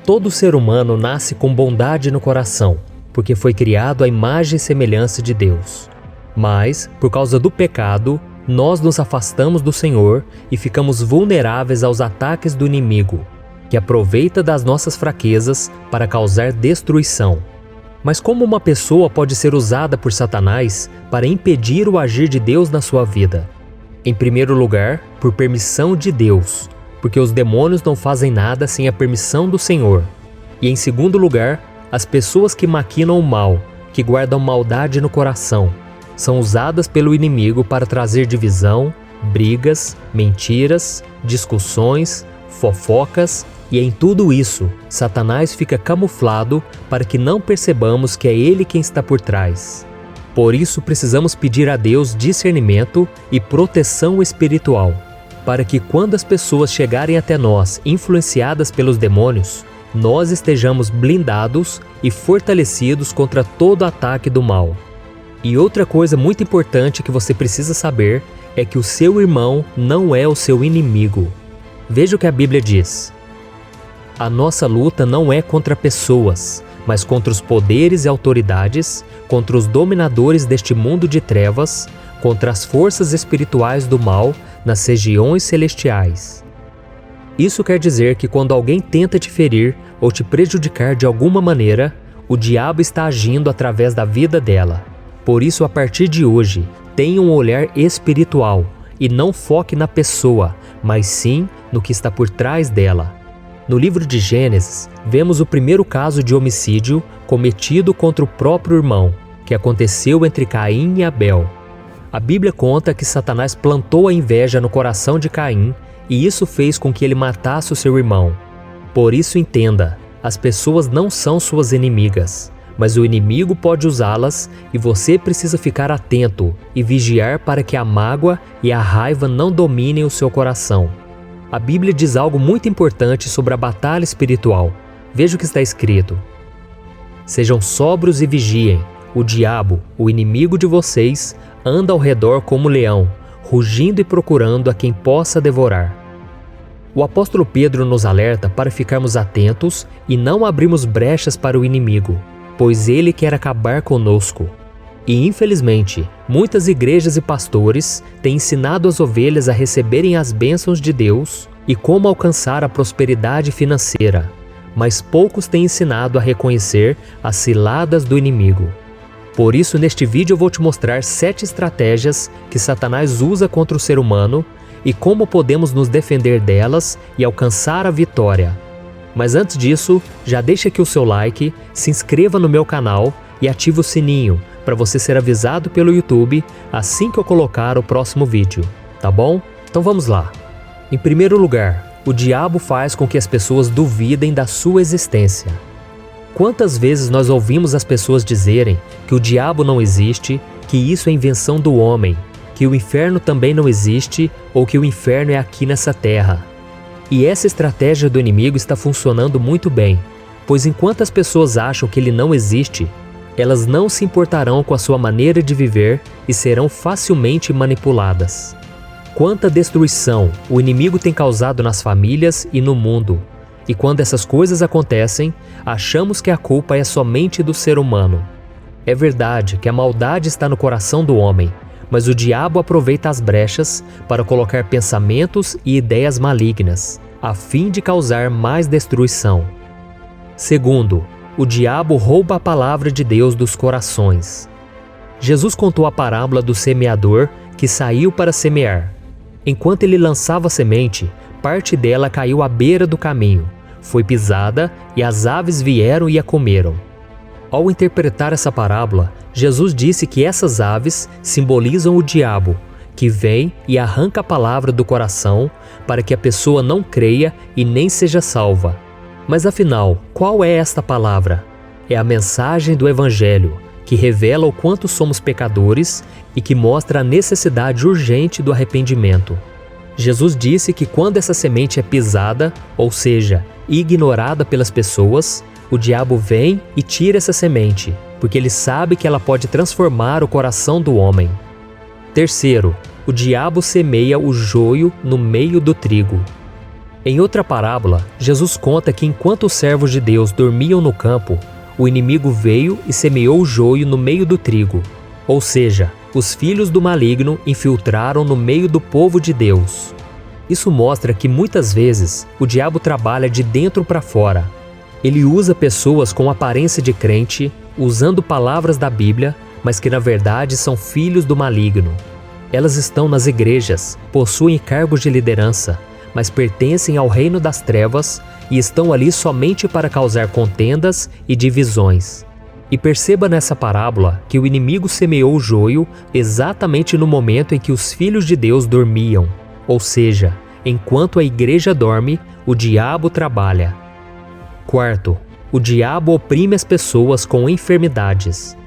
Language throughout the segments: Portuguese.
Todo ser humano nasce com bondade no coração, porque foi criado à imagem e semelhança de Deus. Mas, por causa do pecado, nós nos afastamos do Senhor e ficamos vulneráveis aos ataques do inimigo, que aproveita das nossas fraquezas para causar destruição. Mas como uma pessoa pode ser usada por Satanás para impedir o agir de Deus na sua vida? Em primeiro lugar, por permissão de Deus, porque os demônios não fazem nada sem a permissão do Senhor. E em segundo lugar, as pessoas que maquinam o mal, que guardam maldade no coração, são usadas pelo inimigo para trazer divisão, brigas, mentiras, discussões, fofocas, e em tudo isso, Satanás fica camuflado para que não percebamos que é ele quem está por trás. Por isso precisamos pedir a Deus discernimento e proteção espiritual, para que quando as pessoas chegarem até nós influenciadas pelos demônios, nós estejamos blindados e fortalecidos contra todo ataque do mal. E outra coisa muito importante que você precisa saber é que o seu irmão não é o seu inimigo. Veja o que a Bíblia diz. A nossa luta não é contra pessoas, mas contra os poderes e autoridades, contra os dominadores deste mundo de trevas, contra as forças espirituais do mal nas regiões celestiais. Isso quer dizer que quando alguém tenta te ferir ou te prejudicar de alguma maneira, o diabo está agindo através da vida dela. Por isso, a partir de hoje, tenha um olhar espiritual e não foque na pessoa, mas sim no que está por trás dela. No livro de Gênesis, vemos o primeiro caso de homicídio cometido contra o próprio irmão, que aconteceu entre Caim e Abel. A Bíblia conta que Satanás plantou a inveja no coração de Caim e isso fez com que ele matasse o seu irmão. Por isso entenda, as pessoas não são suas inimigas, mas o inimigo pode usá-las e você precisa ficar atento e vigiar para que a mágoa e a raiva não dominem o seu coração. A Bíblia diz algo muito importante sobre a batalha espiritual. Veja o que está escrito. Sejam sóbrios e vigiem. O diabo, o inimigo de vocês, anda ao redor como leão, rugindo e procurando a quem possa devorar. O apóstolo Pedro nos alerta para ficarmos atentos e não abrirmos brechas para o inimigo, pois ele quer acabar conosco. E infelizmente, muitas igrejas e pastores têm ensinado as ovelhas a receberem as bênçãos de Deus e como alcançar a prosperidade financeira, mas poucos têm ensinado a reconhecer as ciladas do inimigo. Por isso, neste vídeo eu vou te mostrar 7 estratégias que Satanás usa contra o ser humano e como podemos nos defender delas e alcançar a vitória. Mas antes disso, já deixa aqui o seu like, se inscreva no meu canal e ative o sininho para você ser avisado pelo YouTube assim que eu colocar o próximo vídeo, tá bom? Então vamos lá. Em primeiro lugar, o diabo faz com que as pessoas duvidem da sua existência. Quantas vezes nós ouvimos as pessoas dizerem que o diabo não existe, que isso é invenção do homem, que o inferno também não existe ou que o inferno é aqui nessa terra? E essa estratégia do inimigo está funcionando muito bem, pois enquanto as pessoas acham que ele não existe, elas não se importarão com a sua maneira de viver e serão facilmente manipuladas. Quanta destruição o inimigo tem causado nas famílias e no mundo. E quando essas coisas acontecem, achamos que a culpa é somente do ser humano. É verdade que a maldade está no coração do homem, mas o diabo aproveita as brechas para colocar pensamentos e ideias malignas, a fim de causar mais destruição. Segundo, o diabo rouba a palavra de Deus dos corações. Jesus contou a parábola do semeador que saiu para semear. Enquanto ele lançava a semente, parte dela caiu à beira do caminho, foi pisada e as aves vieram e a comeram. Ao interpretar essa parábola, Jesus disse que essas aves simbolizam o diabo, que vem e arranca a palavra do coração para que a pessoa não creia e nem seja salva. Mas afinal, qual é esta palavra? É a mensagem do Evangelho, que revela o quanto somos pecadores e que mostra a necessidade urgente do arrependimento. Jesus disse que quando essa semente é pisada, ou seja, ignorada pelas pessoas, o diabo vem e tira essa semente, porque ele sabe que ela pode transformar o coração do homem. Terceiro, o diabo semeia o joio no meio do trigo. Em outra parábola, Jesus conta que enquanto os servos de Deus dormiam no campo, o inimigo veio e semeou o joio no meio do trigo. Ou seja, os filhos do maligno infiltraram no meio do povo de Deus. Isso mostra que muitas vezes o diabo trabalha de dentro para fora. Ele usa pessoas com aparência de crente, usando palavras da Bíblia, mas que na verdade são filhos do maligno. Elas estão nas igrejas, possuem cargos de liderança, mas pertencem ao reino das trevas e estão ali somente para causar contendas e divisões. E perceba nessa parábola que o inimigo semeou o joio exatamente no momento em que os filhos de Deus dormiam. Ou seja, enquanto a igreja dorme, o diabo trabalha. Quarto, o diabo oprime as pessoas com enfermidades.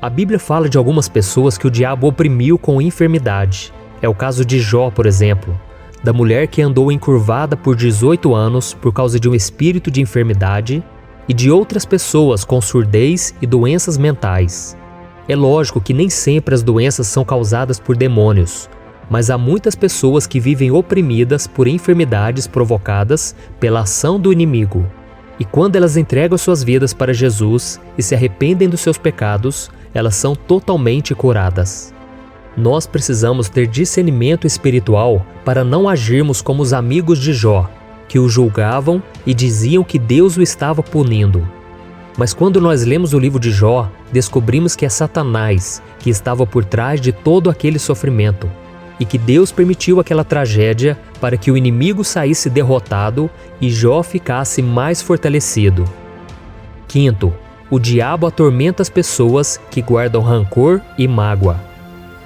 A Bíblia fala de algumas pessoas que o diabo oprimiu com enfermidade. É o caso de Jó, por exemplo, da mulher que andou encurvada por 18 anos por causa de um espírito de enfermidade, e de outras pessoas com surdez e doenças mentais. É lógico que nem sempre as doenças são causadas por demônios, mas há muitas pessoas que vivem oprimidas por enfermidades provocadas pela ação do inimigo. E quando elas entregam suas vidas para Jesus e se arrependem dos seus pecados, elas são totalmente curadas. Nós precisamos ter discernimento espiritual para não agirmos como os amigos de Jó, que o julgavam e diziam que Deus o estava punindo. Mas quando nós lemos o livro de Jó, descobrimos que é Satanás que estava por trás de todo aquele sofrimento, e que Deus permitiu aquela tragédia para que o inimigo saísse derrotado e Jó ficasse mais fortalecido. Quinto, o diabo atormenta as pessoas que guardam rancor e mágoa.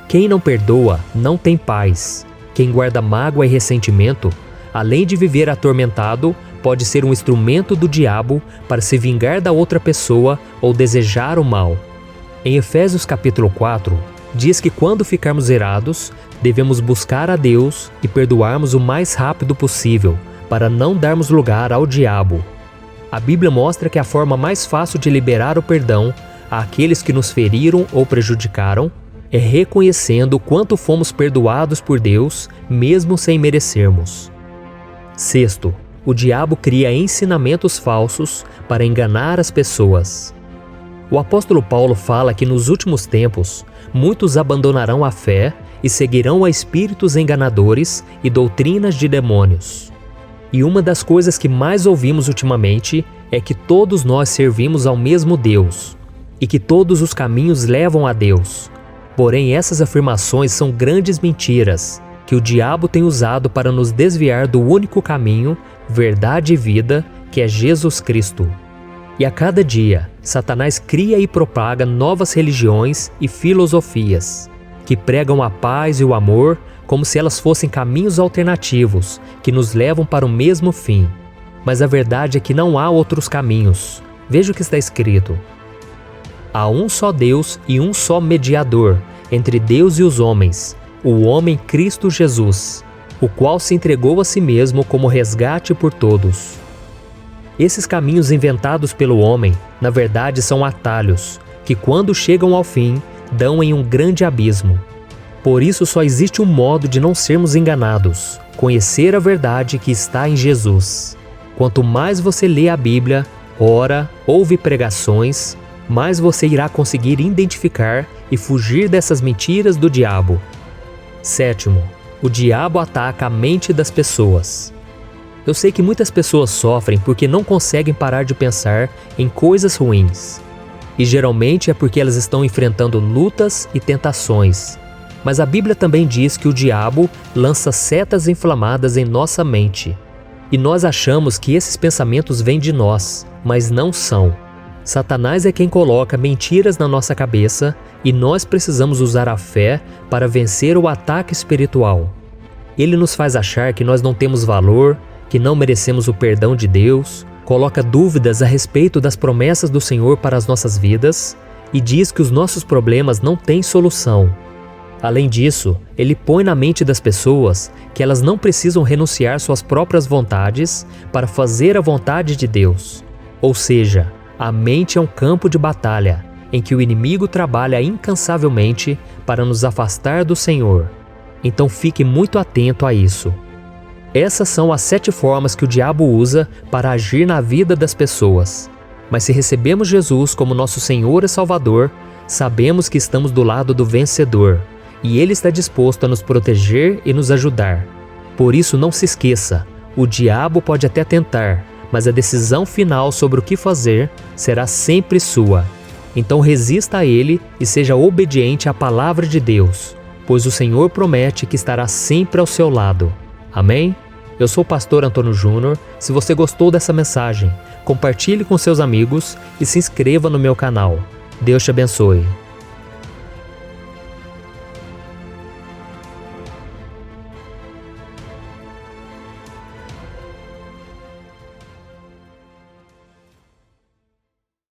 Quem não perdoa não tem paz. Quem guarda mágoa e ressentimento, além de viver atormentado, pode ser um instrumento do diabo para se vingar da outra pessoa ou desejar o mal. Em Efésios capítulo 4, diz que quando ficarmos irados, devemos buscar a Deus e perdoarmos o mais rápido possível, para não darmos lugar ao diabo. A Bíblia mostra que a forma mais fácil de liberar o perdão àqueles que nos feriram ou prejudicaram é reconhecendo o quanto fomos perdoados por Deus, mesmo sem merecermos. Sexto, o diabo cria ensinamentos falsos para enganar as pessoas. O apóstolo Paulo fala que nos últimos tempos, muitos abandonarão a fé e seguirão a espíritos enganadores e doutrinas de demônios. E uma das coisas que mais ouvimos ultimamente é que todos nós servimos ao mesmo Deus e que todos os caminhos levam a Deus. Porém, essas afirmações são grandes mentiras que o diabo tem usado para nos desviar do único caminho, verdade e vida, que é Jesus Cristo. E a cada dia, Satanás cria e propaga novas religiões e filosofias, que pregam a paz e o amor como se elas fossem caminhos alternativos, que nos levam para o mesmo fim. Mas a verdade é que não há outros caminhos. Veja o que está escrito. Há um só Deus e um só mediador entre Deus e os homens, o homem Cristo Jesus, o qual se entregou a si mesmo como resgate por todos. Esses caminhos inventados pelo homem, na verdade, são atalhos, que quando chegam ao fim, dão em um grande abismo. Por isso só existe um modo de não sermos enganados: conhecer a verdade que está em Jesus. Quanto mais você lê a Bíblia, ora, ouve pregações, mais você irá conseguir identificar e fugir dessas mentiras do diabo. Sétimo, o diabo ataca a mente das pessoas. Eu sei que muitas pessoas sofrem porque não conseguem parar de pensar em coisas ruins. E geralmente é porque elas estão enfrentando lutas e tentações. Mas a Bíblia também diz que o diabo lança setas inflamadas em nossa mente. E nós achamos que esses pensamentos vêm de nós, mas não são. Satanás é quem coloca mentiras na nossa cabeça e nós precisamos usar a fé para vencer o ataque espiritual. Ele nos faz achar que nós não temos valor, que não merecemos o perdão de Deus, coloca dúvidas a respeito das promessas do Senhor para as nossas vidas e diz que os nossos problemas não têm solução. Além disso, ele põe na mente das pessoas que elas não precisam renunciar suas próprias vontades para fazer a vontade de Deus. Ou seja, a mente é um campo de batalha em que o inimigo trabalha incansavelmente para nos afastar do Senhor. Então fique muito atento a isso. Essas são as 7 formas que o diabo usa para agir na vida das pessoas. Mas se recebemos Jesus como nosso Senhor e Salvador, sabemos que estamos do lado do vencedor, e Ele está disposto a nos proteger e nos ajudar. Por isso não se esqueça, o diabo pode até tentar, mas a decisão final sobre o que fazer será sempre sua. Então resista a ele e seja obediente à palavra de Deus, pois o Senhor promete que estará sempre ao seu lado. Amém? Eu sou o pastor Antônio Júnior. Se você gostou dessa mensagem, compartilhe com seus amigos e se inscreva no meu canal. Deus te abençoe.